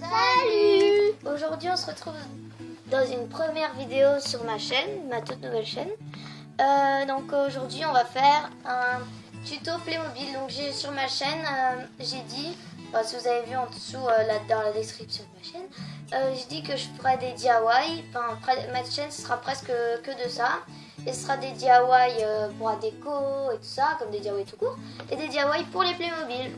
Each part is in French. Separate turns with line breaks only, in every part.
Salut! Aujourd'hui on se retrouve dans une première vidéo sur ma chaîne, ma toute nouvelle chaîne. Donc aujourd'hui on va faire un tuto Playmobil. Donc j'ai sur ma chaîne, j'ai dit, si vous avez vu en dessous là dans la description de ma chaîne, j'ai dit que je ferai des DIY. Enfin ma chaîne ce sera presque que de ça. Et ce sera des DIY pour la déco et tout ça, comme des DIY tout court. Et des DIY pour les Playmobil.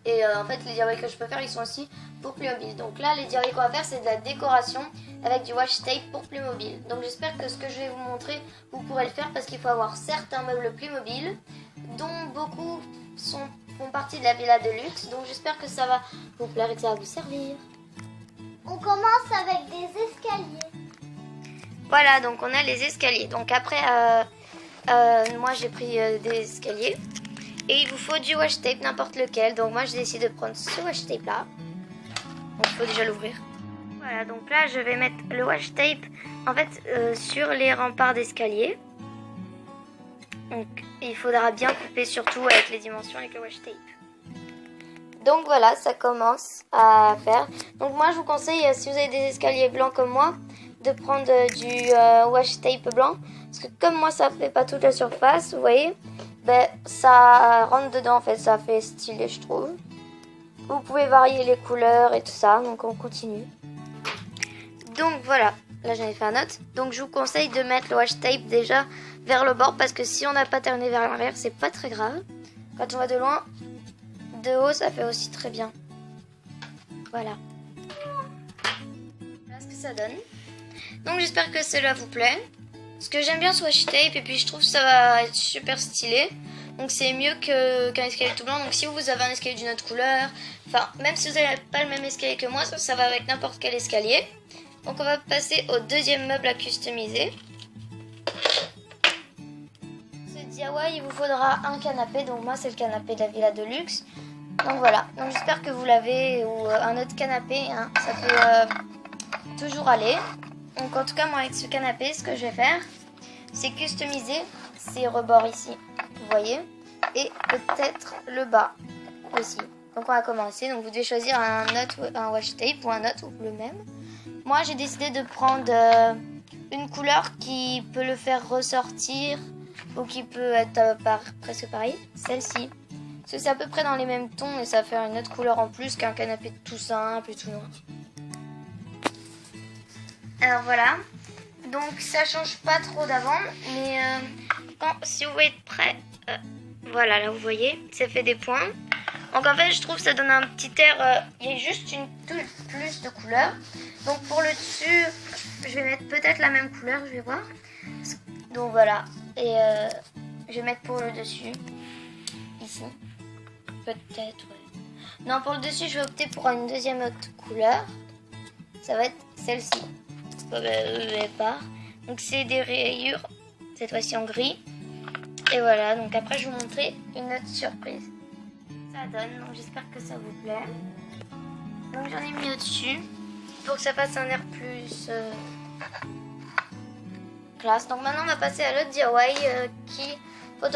Et en fait les DIY que je peux faire ils sont aussi pour Playmobil. Donc là les DIY qu'on va faire c'est de la décoration avec du washi tape pour Playmobil. Donc j'espère que ce que je vais vous montrer vous pourrez le faire parce qu'il faut avoir certains meubles Playmobil dont beaucoup font partie de la villa de luxe. Donc j'espère que ça va vous plaire et que ça va vous servir.
On commence avec des escaliers.
Voilà, donc on a les escaliers. Donc après moi j'ai pris des escaliers. Et il vous faut du washi tape, n'importe lequel. Donc moi j'ai décidé de prendre ce washi tape là. Donc il faut déjà l'ouvrir. Voilà, donc là je vais mettre le washi tape en fait sur les remparts d'escalier. Donc il faudra bien couper surtout avec les dimensions avec le washi tape. Donc voilà, ça commence à faire. Donc moi je vous conseille, si vous avez des escaliers blancs comme moi, de prendre du washi tape blanc. Parce que comme moi ça fait pas toute la surface, vous voyez, ben, ça rentre dedans en fait, ça fait stylé je trouve. Vous pouvez varier les couleurs et tout ça, donc on continue. Donc voilà, là j'en ai fait un autre. Donc je vous conseille de mettre le washi tape déjà vers le bord parce que si on n'a pas terminé vers l'arrière, c'est pas très grave. Quand on va de loin, de haut ça fait aussi très bien. Voilà. Voilà ce que ça donne. Donc j'espère que cela vous plaît. Parce que j'aime bien ce washi tape et puis je trouve que ça va être super stylé. Donc c'est mieux qu'un escalier tout blanc. Donc si vous avez un escalier d'une autre couleur, enfin même si vous n'avez pas le même escalier que moi, ça va avec n'importe quel escalier. Donc on va passer au deuxième meuble à customiser. Ce DIY il vous faudra un canapé. Donc moi c'est le canapé de la villa de luxe. Donc voilà, donc j'espère que vous l'avez ou un autre canapé, hein. Ça peut toujours aller. Donc en tout cas moi avec ce canapé ce que je vais faire c'est customiser ces rebords ici, vous voyez, et peut-être le bas aussi. Donc on va commencer, donc vous devez choisir un washi tape ou un autre ou le même. Moi j'ai décidé de prendre une couleur qui peut le faire ressortir ou qui peut être presque pareil, celle-ci. Parce que c'est à peu près dans les mêmes tons et ça va faire une autre couleur en plus qu'un canapé tout simple et tout noir. Alors voilà, donc ça change pas trop d'avant, mais si vous êtes prêts, voilà là vous voyez, ça fait des points. Donc en fait je trouve que ça donne un petit air, il y a juste une touche plus de couleur. Donc pour le dessus, je vais mettre peut-être la même couleur, je vais voir. Donc voilà, et je vais mettre pour le dessus, ici, peut-être, ouais. Non pour le dessus je vais opter pour une deuxième autre couleur, ça va être celle-ci. Donc c'est des rayures, cette fois-ci en gris. Et voilà, donc après je vais vous montrer une autre surprise. Ça donne, donc j'espère que ça vous plaît. Donc j'en ai mis au-dessus pour que ça fasse un air plus classe. Donc maintenant on va passer à l'autre DIY qui faut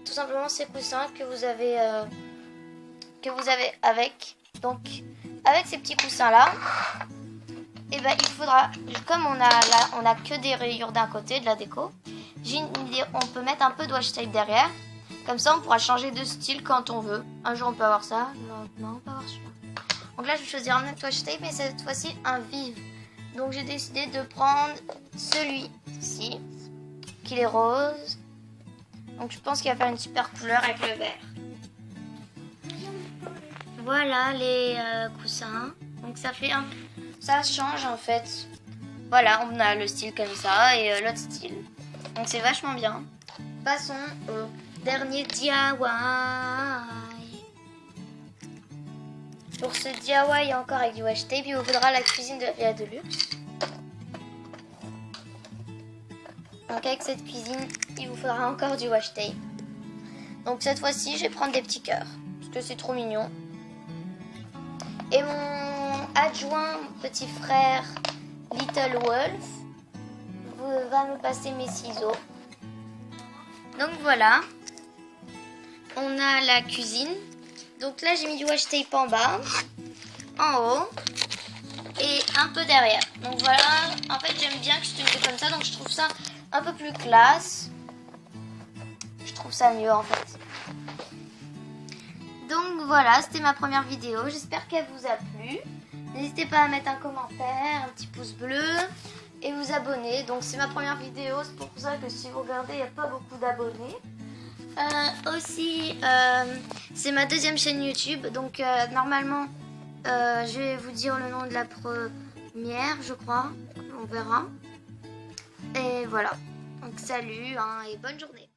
tout simplement ces coussins que vous avez avec. Donc avec ces petits coussins là. Et ben il faudra, comme on a que des rayures d'un côté de la déco, j'ai une idée, on peut mettre un peu de washi tape derrière. Comme ça on pourra changer de style quand on veut. Un jour on peut avoir ça, non on peut avoir celui-là. Donc là je vais choisir un autre washi tape mais cette fois-ci un vive. Donc j'ai décidé de prendre celui-ci, qui est rose. Donc je pense qu'il va faire une super couleur avec le vert. Voilà les coussins. Donc ça fait ça change en fait. Voilà, on a le style comme ça et l'autre style. Donc c'est vachement bien. Passons au dernier DIY. Pour ce DIY encore avec du washi tape, il vous faudra la cuisine de la villa de luxe. Donc avec cette cuisine, il vous faudra encore du washi tape. Donc cette fois-ci, je vais prendre des petits cœurs parce que c'est trop mignon. Et mon adjoint, mon petit frère Little Wolf va me passer mes ciseaux. Donc voilà, on a la cuisine. Donc là j'ai mis du washi tape en bas. en haut et un peu derrière. Donc voilà, en fait j'aime bien que c'est une fais comme ça, donc je trouve ça un peu plus classe. Je trouve ça mieux en fait. Donc voilà, c'était ma première vidéo, j'espère qu'elle vous a plu. N'hésitez pas à mettre un commentaire, un petit pouce bleu et vous abonner. Donc c'est ma première vidéo, c'est pour ça que si vous regardez, il n'y a pas beaucoup d'abonnés. Aussi, c'est ma deuxième chaîne YouTube, donc normalement, je vais vous dire le nom de la première, je crois, on verra. Et voilà, donc salut hein, et bonne journée.